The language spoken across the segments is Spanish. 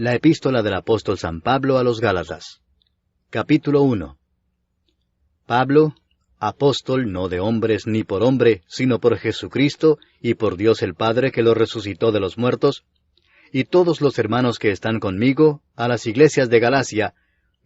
La epístola del apóstol San Pablo a los Gálatas. Capítulo 1. Pablo, apóstol no de hombres ni por hombre, sino por Jesucristo y por Dios el Padre que lo resucitó de los muertos, y todos los hermanos que están conmigo, a las iglesias de Galacia,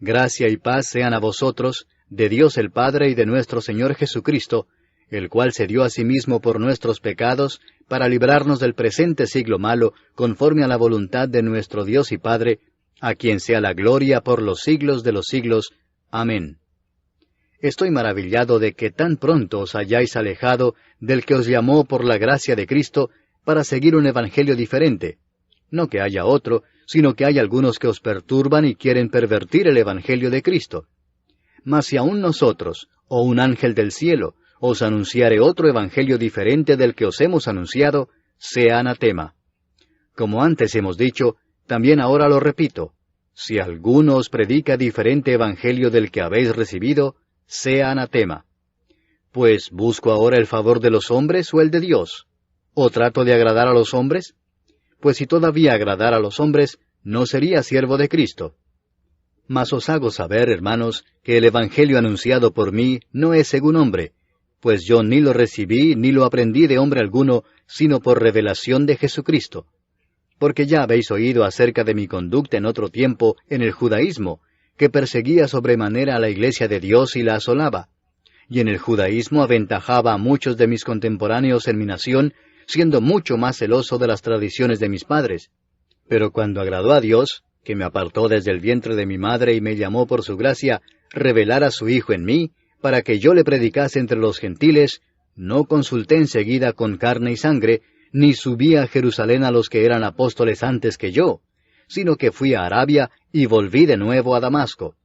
gracia y paz sean a vosotros, de Dios el Padre y de nuestro Señor Jesucristo, el cual se dio a sí mismo por nuestros pecados, para librarnos del presente siglo malo, conforme a la voluntad de nuestro Dios y Padre, a quien sea la gloria por los siglos de los siglos. Amén. Estoy maravillado de que tan pronto os hayáis alejado del que os llamó por la gracia de Cristo, para seguir un evangelio diferente. No que haya otro, sino que hay algunos que os perturban y quieren pervertir el evangelio de Cristo. Mas si aun nosotros, o un ángel del cielo, os anunciare otro evangelio diferente del que os hemos anunciado, sea anatema. Como antes hemos dicho, también ahora lo repito, si alguno os predica diferente evangelio del que habéis recibido, sea anatema. Pues, ¿busco ahora el favor de los hombres o el de Dios? ¿O trato de agradar a los hombres? Pues si todavía agradara a los hombres, no sería siervo de Cristo. Mas os hago saber, hermanos, que el evangelio anunciado por mí no es según hombre, pues yo ni lo recibí ni lo aprendí de hombre alguno, sino por revelación de Jesucristo. Porque ya habéis oído acerca de mi conducta en otro tiempo en el judaísmo, que perseguía sobremanera a la iglesia de Dios y la asolaba. Y en el judaísmo aventajaba a muchos de mis contemporáneos en mi nación, siendo mucho más celoso de las tradiciones de mis padres. Pero cuando agradó a Dios, que me apartó desde el vientre de mi madre y me llamó por su gracia, revelar a su Hijo en mí, para que yo le predicase entre los gentiles, no consulté enseguida con carne y sangre, ni subí a Jerusalén a los que eran apóstoles antes que yo, sino que fui a Arabia y volví de nuevo a Damasco.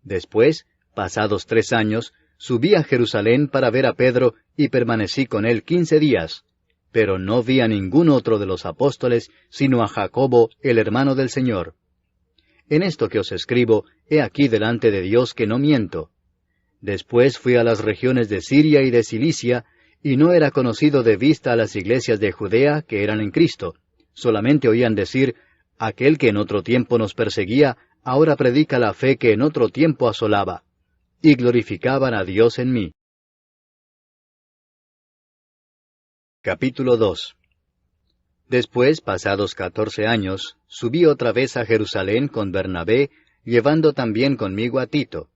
Después, pasados 3 años, subí a Jerusalén para ver a Pedro y permanecí con él 15 días, pero no vi a ningún otro de los apóstoles, sino a Jacobo, el hermano del Señor. En esto que os escribo, he aquí delante de Dios que no miento. Después fui a las regiones de Siria y de Cilicia, y no era conocido de vista a las iglesias de Judea que eran en Cristo. Solamente oían decir, aquel que en otro tiempo nos perseguía, ahora predica la fe que en otro tiempo asolaba. Y glorificaban a Dios en mí. Capítulo 2. Después, pasados 14 años, subí otra vez a Jerusalén con Bernabé, llevando también conmigo a Tito.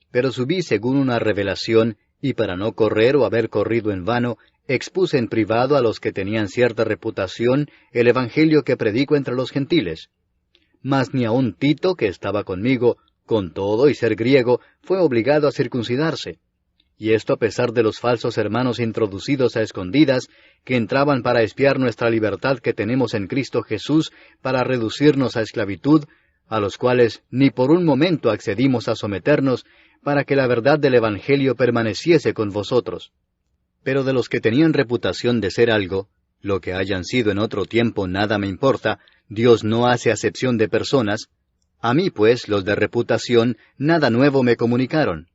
Pero subí según una revelación, y para no correr o haber corrido en vano, expuse en privado a los que tenían cierta reputación el evangelio que predico entre los gentiles. Mas ni aun Tito, que estaba conmigo, con todo y ser griego, fue obligado a circuncidarse. Y esto a pesar de los falsos hermanos introducidos a escondidas, que entraban para espiar nuestra libertad que tenemos en Cristo Jesús, para reducirnos a esclavitud, a los cuales ni por un momento accedimos a someternos, para que la verdad del Evangelio permaneciese con vosotros. Pero de los que tenían reputación de ser algo, lo que hayan sido en otro tiempo nada me importa, Dios no hace acepción de personas. A mí, pues, los de reputación, nada nuevo me comunicaron.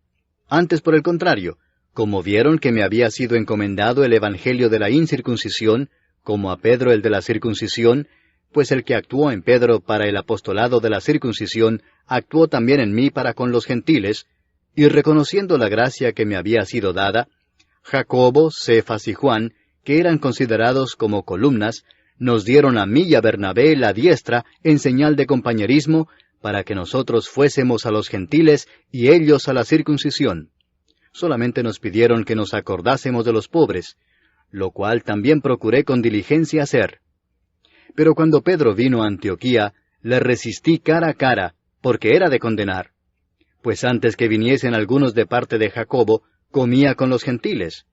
Antes, por el contrario, como vieron que me había sido encomendado el Evangelio de la incircuncisión, como a Pedro el de la circuncisión, pues el que actuó en Pedro para el apostolado de la circuncisión, actuó también en mí para con los gentiles, y reconociendo la gracia que me había sido dada, Jacobo, Cefas y Juan, que eran considerados como columnas, nos dieron a mí y a Bernabé la diestra en señal de compañerismo, para que nosotros fuésemos a los gentiles y ellos a la circuncisión. Solamente nos pidieron que nos acordásemos de los pobres, lo cual también procuré con diligencia hacer. Pero cuando Pedro vino a Antioquía, le resistí cara a cara, porque era de condenar. Pues antes que viniesen algunos de parte de Jacobo, comía con los gentiles.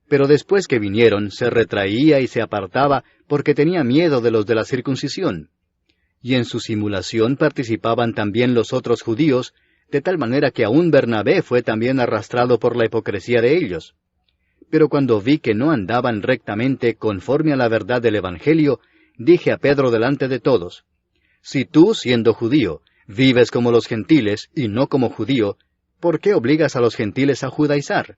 Pero después que vinieron, se retraía y se apartaba, porque tenía miedo de los de la circuncisión. Y en su simulación participaban también los otros judíos, de tal manera que aún Bernabé fue también arrastrado por la hipocresía de ellos. Pero cuando vi que no andaban rectamente conforme a la verdad del Evangelio, dije a Pedro delante de todos, si tú, siendo judío, vives como los gentiles y no como judío, ¿por qué obligas a los gentiles a judaizar?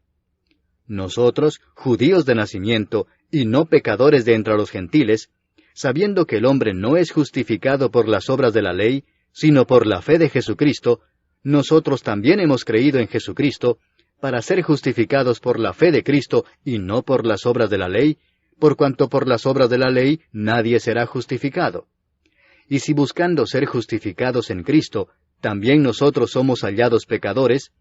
Nosotros, judíos de nacimiento, y no pecadores de entre los gentiles, sabiendo que el hombre no es justificado por las obras de la ley, sino por la fe de Jesucristo, nosotros también hemos creído en Jesucristo, para ser justificados por la fe de Cristo y no por las obras de la ley, por cuanto por las obras de la ley nadie será justificado. Y si buscando ser justificados en Cristo, también nosotros somos hallados pecadores,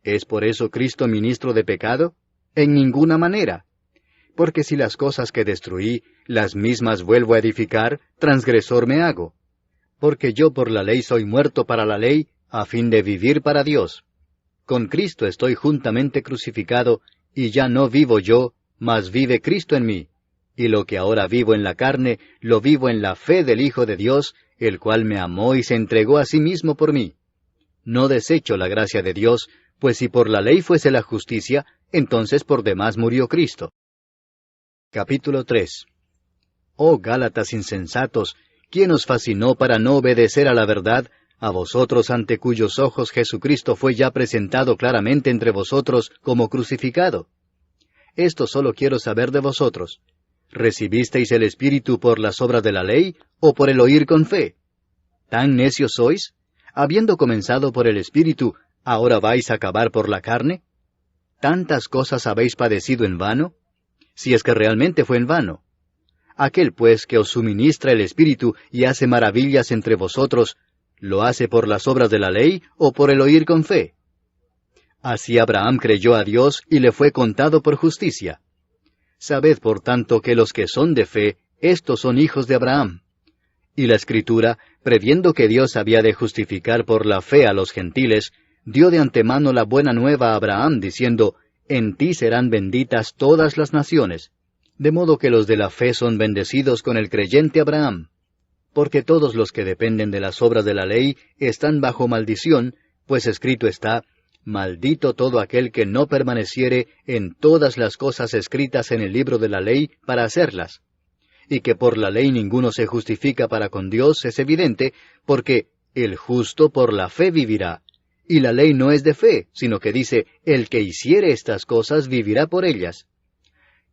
¿es por eso Cristo ministro de pecado? En ninguna manera. Porque si las cosas que destruí, las mismas vuelvo a edificar, transgresor me hago. Porque yo por la ley soy muerto para la ley, a fin de vivir para Dios. Con Cristo estoy juntamente crucificado, y ya no vivo yo, mas vive Cristo en mí. Y lo que ahora vivo en la carne, lo vivo en la fe del Hijo de Dios, el cual me amó y se entregó a sí mismo por mí. No desecho la gracia de Dios, pues si por la ley fuese la justicia, entonces por demás murió Cristo. Capítulo 3. Oh Gálatas insensatos, ¿quién os fascinó para no obedecer a la verdad, a vosotros ante cuyos ojos Jesucristo fue ya presentado claramente entre vosotros como crucificado? Esto solo quiero saber de vosotros. ¿Recibisteis el Espíritu por las obras de la ley, o por el oír con fe? ¿Tan necios sois? Habiendo comenzado por el Espíritu, ¿ahora vais a acabar por la carne? ¿Tantas cosas habéis padecido en vano? Si es que realmente fue en vano. Aquel pues que os suministra el Espíritu y hace maravillas entre vosotros, ¿lo hace por las obras de la ley, o por el oír con fe? Así Abraham creyó a Dios y le fue contado por justicia. Sabed por tanto que los que son de fe, estos son hijos de Abraham. Y la Escritura, previendo que Dios había de justificar por la fe a los gentiles, dio de antemano la buena nueva a Abraham, diciendo, en ti serán benditas todas las naciones. De modo que los de la fe son bendecidos con el creyente Abraham. Porque todos los que dependen de las obras de la ley están bajo maldición, pues escrito está, maldito todo aquel que no permaneciere en todas las cosas escritas en el libro de la ley para hacerlas. Y que por la ley ninguno se justifica para con Dios es evidente, porque el justo por la fe vivirá. Y la ley no es de fe, sino que dice, el que hiciere estas cosas vivirá por ellas.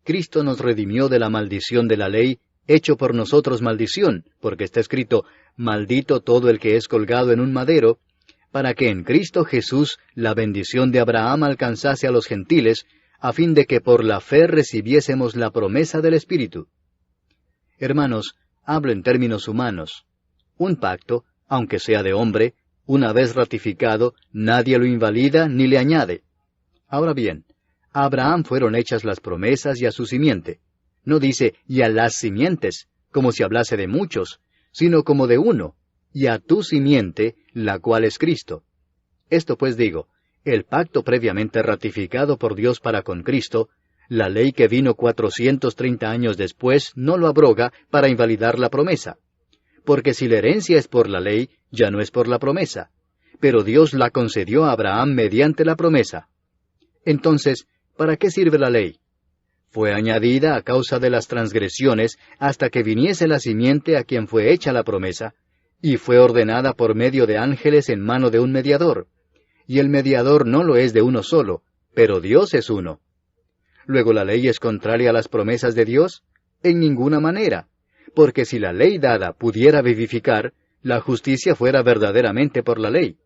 Cristo nos redimió de la maldición de la ley, hecho por nosotros maldición, porque está escrito, maldito todo el que es colgado en un madero, para que en Cristo Jesús la bendición de Abraham alcanzase a los gentiles, a fin de que por la fe recibiésemos la promesa del Espíritu. Hermanos, hablo en términos humanos. Un pacto, aunque sea de hombre, una vez ratificado, nadie lo invalida ni le añade. Ahora bien, a Abraham fueron hechas las promesas y a su simiente. No dice, y a las simientes, como si hablase de muchos, sino como de uno, y a tu simiente, la cual es Cristo. Esto pues digo, el pacto previamente ratificado por Dios para con Cristo, la ley que vino 430 años después no lo abroga para invalidar la promesa. Porque si la herencia es por la ley, ya no es por la promesa. Pero Dios la concedió a Abraham mediante la promesa. Entonces, ¿para qué sirve la ley? Fue añadida a causa de las transgresiones hasta que viniese la simiente a quien fue hecha la promesa, y fue ordenada por medio de ángeles en mano de un mediador. Y el mediador no lo es de uno solo, pero Dios es uno. ¿Luego la ley es contraria a las promesas de Dios? En ninguna manera, porque si la ley dada pudiera vivificar, la justicia fuera verdaderamente por la ley.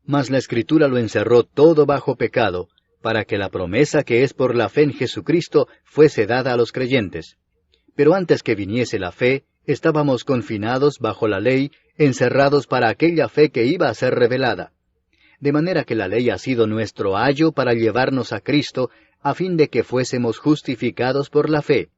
Mas la Escritura lo encerró todo bajo pecado, para que la promesa que es por la fe en Jesucristo fuese dada a los creyentes. Pero antes que viniese la fe, estábamos confinados bajo la ley, encerrados para aquella fe que iba a ser revelada. De manera que la ley ha sido nuestro ayo para llevarnos a Cristo, a fin de que fuésemos justificados por la fe.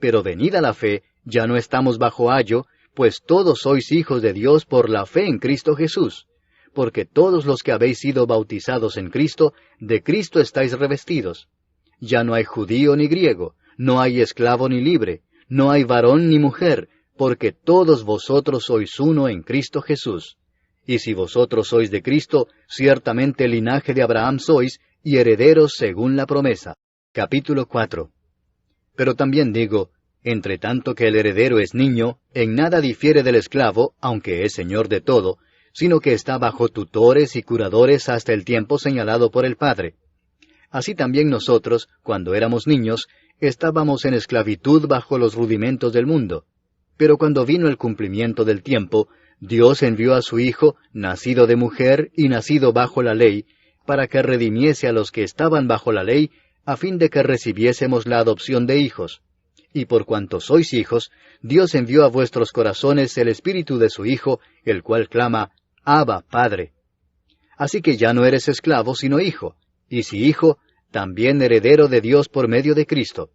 Pero venida la fe, ya no estamos bajo ayo, pues todos sois hijos de Dios por la fe en Cristo Jesús. Porque todos los que habéis sido bautizados en Cristo, de Cristo estáis revestidos. Ya no hay judío ni griego, no hay esclavo ni libre, no hay varón ni mujer, porque todos vosotros sois uno en Cristo Jesús. Y si vosotros sois de Cristo, ciertamente linaje de Abraham sois, y herederos según la promesa. Capítulo 4. Pero también digo, entre tanto que el heredero es niño, en nada difiere del esclavo, aunque es señor de todo, sino que está bajo tutores y curadores hasta el tiempo señalado por el Padre. Así también nosotros, cuando éramos niños, estábamos en esclavitud bajo los rudimentos del mundo. Pero cuando vino el cumplimiento del tiempo, Dios envió a su Hijo, nacido de mujer y nacido bajo la ley, para que redimiese a los que estaban bajo la ley, a fin de que recibiésemos la adopción de hijos. Y por cuanto sois hijos, Dios envió a vuestros corazones el Espíritu de su Hijo, el cual clama, Abba, Padre. Así que ya no eres esclavo, sino hijo, y si hijo, también heredero de Dios por medio de Cristo.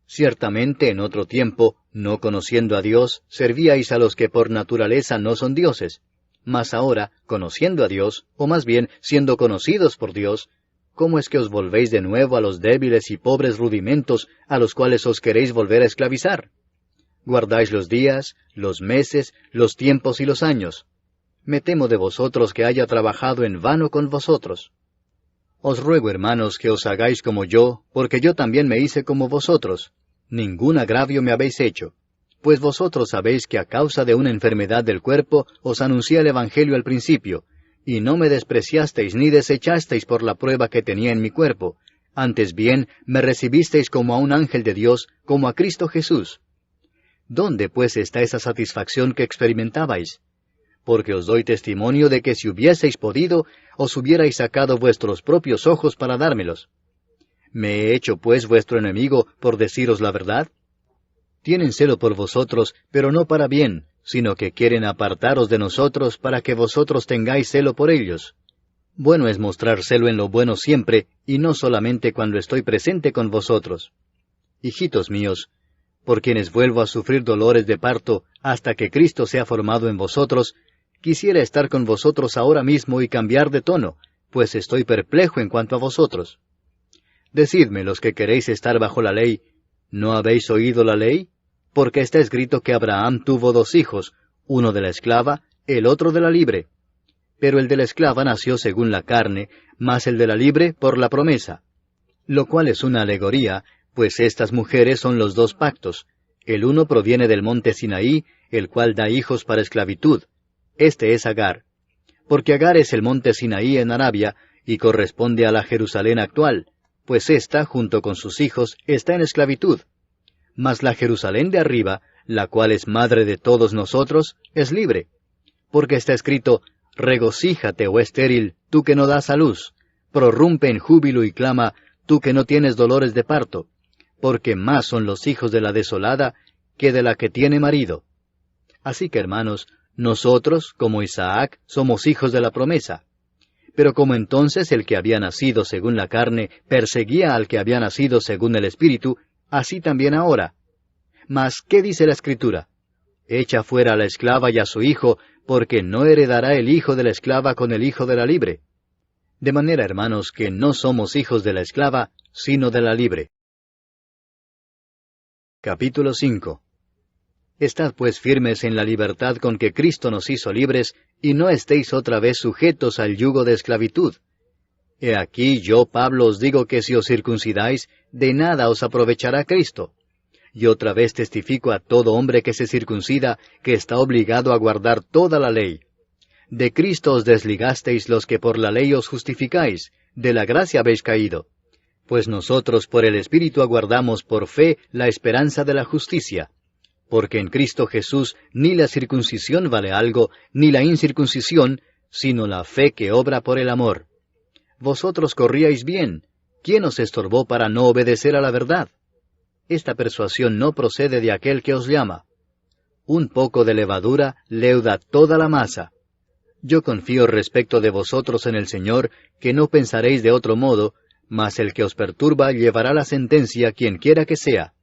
Ciertamente en otro tiempo, no conociendo a Dios, servíais a los que por naturaleza no son dioses. Mas ahora, conociendo a Dios, o más bien siendo conocidos por Dios, ¿cómo es que os volvéis de nuevo a los débiles y pobres rudimentos a los cuales os queréis volver a esclavizar? Guardáis los días, los meses, los tiempos y los años. Me temo de vosotros que haya trabajado en vano con vosotros. Os ruego, hermanos, que os hagáis como yo, porque yo también me hice como vosotros. Ningún agravio me habéis hecho. Pues vosotros sabéis que a causa de una enfermedad del cuerpo os anuncié el Evangelio al principio, y no me despreciasteis ni desechasteis por la prueba que tenía en mi cuerpo. Antes bien, me recibisteis como a un ángel de Dios, como a Cristo Jesús. ¿Dónde pues está esa satisfacción que experimentabais? Porque os doy testimonio de que si hubieseis podido, os hubierais sacado vuestros propios ojos para dármelos. ¿Me he hecho pues vuestro enemigo por deciros la verdad? Tienen celo por vosotros, pero no para bien, sino que quieren apartaros de nosotros para que vosotros tengáis celo por ellos. Bueno es mostrar celo en lo bueno siempre, y no solamente cuando estoy presente con vosotros. Hijitos míos, por quienes vuelvo a sufrir dolores de parto hasta que Cristo sea formado en vosotros, quisiera estar con vosotros ahora mismo y cambiar de tono, pues estoy perplejo en cuanto a vosotros. Decidme, los que queréis estar bajo la ley, ¿no habéis oído la ley? Porque está escrito que Abraham tuvo 2 hijos, uno de la esclava, el otro de la libre. Pero el de la esclava nació según la carne, mas el de la libre por la promesa. Lo cual es una alegoría, pues estas mujeres son los 2 pactos. El uno proviene del monte Sinaí, el cual da hijos para esclavitud. Este es Agar. Porque Agar es el monte Sinaí en Arabia, y corresponde a la Jerusalén actual, pues ésta, junto con sus hijos, está en esclavitud. Mas la Jerusalén de arriba, la cual es madre de todos nosotros, es libre. Porque está escrito, regocíjate, oh estéril, tú que no das a luz, prorrumpe en júbilo y clama, tú que no tienes dolores de parto, porque más son los hijos de la desolada que de la que tiene marido. Así que, hermanos, nosotros, como Isaac, somos hijos de la promesa. Pero como entonces el que había nacido según la carne perseguía al que había nacido según el Espíritu, así también ahora. Mas, ¿qué dice la Escritura? Echa fuera a la esclava y a su hijo, porque no heredará el hijo de la esclava con el hijo de la libre. De manera, hermanos, que no somos hijos de la esclava, sino de la libre. Capítulo 5. Estad pues firmes en la libertad con que Cristo nos hizo libres, y no estéis otra vez sujetos al yugo de esclavitud. He aquí yo, Pablo, os digo que si os circuncidáis, de nada os aprovechará Cristo. Y otra vez testifico a todo hombre que se circuncida, que está obligado a guardar toda la ley. De Cristo os desligasteis los que por la ley os justificáis, de la gracia habéis caído. Pues nosotros por el Espíritu aguardamos por fe la esperanza de la justicia. Porque en Cristo Jesús ni la circuncisión vale algo, ni la incircuncisión, sino la fe que obra por el amor. Vosotros corríais bien. ¿Quién os estorbó para no obedecer a la verdad? Esta persuasión no procede de aquel que os llama. Un poco de levadura leuda toda la masa. Yo confío respecto de vosotros en el Señor, que no pensaréis de otro modo, mas el que os perturba llevará la sentencia quienquiera que sea.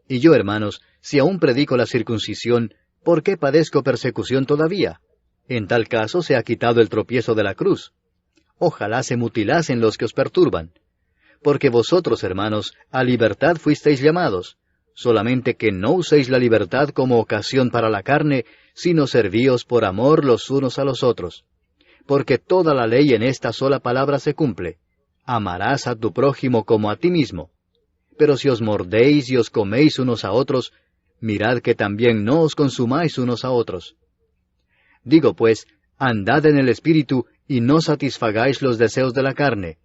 Y yo, hermanos, si aún predico la circuncisión, ¿por qué padezco persecución todavía? En tal caso se ha quitado el tropiezo de la cruz. Ojalá se mutilasen los que os perturban. Porque vosotros, hermanos, a libertad fuisteis llamados, solamente que no uséis la libertad como ocasión para la carne, sino servíos por amor los unos a los otros. Porque toda la ley en esta sola palabra se cumple: amarás a tu prójimo como a ti mismo. Pero si os mordéis y os coméis unos a otros, mirad que también no os consumáis unos a otros. Digo pues, andad en el Espíritu, y no satisfagáis los deseos de la carne.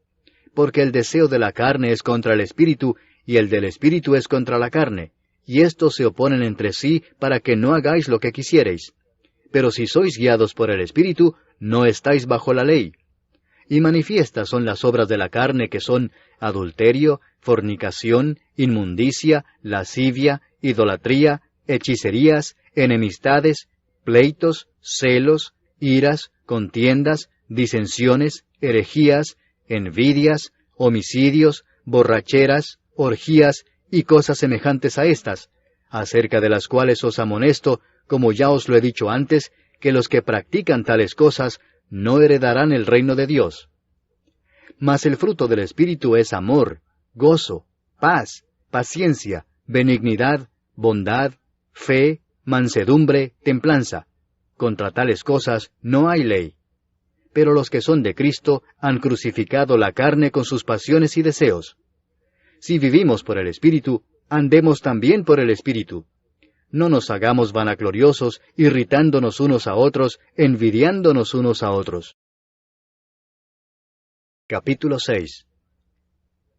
Porque el deseo de la carne es contra el Espíritu, y el del Espíritu es contra la carne, y éstos se oponen entre sí para que no hagáis lo que quisiereis. Pero si sois guiados por el Espíritu, no estáis bajo la ley. Y manifiestas son las obras de la carne, que son adulterio, fornicación, inmundicia, lascivia, idolatría, hechicerías, enemistades, pleitos, celos, iras, contiendas, disensiones, herejías, envidias, homicidios, borracheras, orgías y cosas semejantes a estas, acerca de las cuales os amonesto, como ya os lo he dicho antes, que los que practican tales cosas no heredarán el reino de Dios. Mas el fruto del Espíritu es amor, gozo, paz, paciencia, benignidad, bondad, fe, mansedumbre, templanza. Contra tales cosas no hay ley. Pero los que son de Cristo han crucificado la carne con sus pasiones y deseos. Si vivimos por el Espíritu, andemos también por el Espíritu. No nos hagamos vanagloriosos, irritándonos unos a otros, envidiándonos unos a otros. Capítulo 6.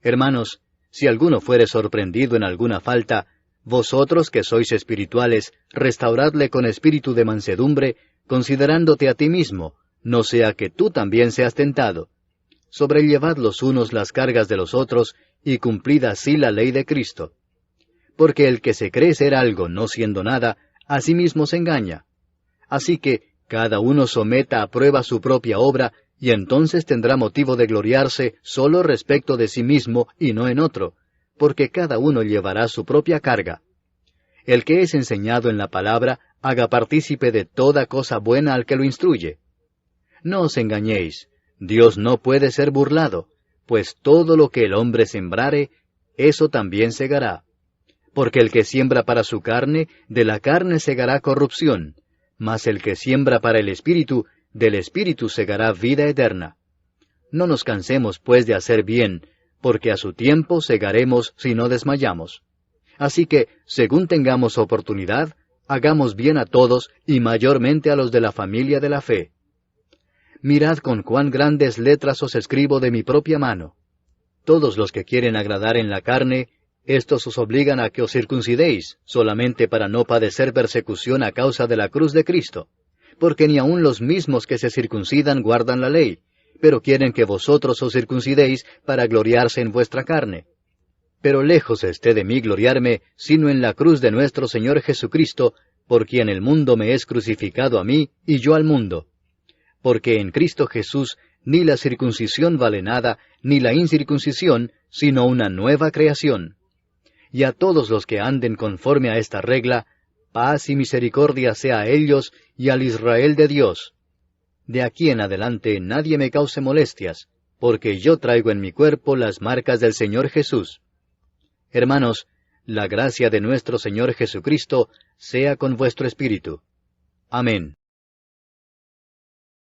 Hermanos, si alguno fuere sorprendido en alguna falta, vosotros que sois espirituales, restauradle con espíritu de mansedumbre, considerándote a ti mismo, no sea que tú también seas tentado. Sobrellevad los unos las cargas de los otros, y cumplid así la ley de Cristo. Porque el que se cree ser algo no siendo nada, a sí mismo se engaña. Así que cada uno someta a prueba su propia obra, y entonces tendrá motivo de gloriarse solo respecto de sí mismo y no en otro, porque cada uno llevará su propia carga. El que es enseñado en la palabra, haga partícipe de toda cosa buena al que lo instruye. No os engañéis, Dios no puede ser burlado, pues todo lo que el hombre sembrare, eso también segará. Porque el que siembra para su carne, de la carne segará corrupción, mas el que siembra para el Espíritu, del Espíritu segará vida eterna. No nos cansemos pues de hacer bien, porque a su tiempo segaremos si no desmayamos. Así que, según tengamos oportunidad, hagamos bien a todos y mayormente a los de la familia de la fe. Mirad con cuán grandes letras os escribo de mi propia mano. Todos los que quieren agradar en la carne, estos os obligan a que os circuncidéis, solamente para no padecer persecución a causa de la cruz de Cristo. Porque ni aun los mismos que se circuncidan guardan la ley, pero quieren que vosotros os circuncidéis para gloriarse en vuestra carne. Pero lejos esté de mí gloriarme, sino en la cruz de nuestro Señor Jesucristo, por quien el mundo me es crucificado a mí, y yo al mundo. Porque en Cristo Jesús ni la circuncisión vale nada, ni la incircuncisión, sino una nueva creación. Y a todos los que anden conforme a esta regla, paz y misericordia sea a ellos y al Israel de Dios. De aquí en adelante nadie me cause molestias, porque yo traigo en mi cuerpo las marcas del Señor Jesús. Hermanos, la gracia de nuestro Señor Jesucristo sea con vuestro espíritu. Amén.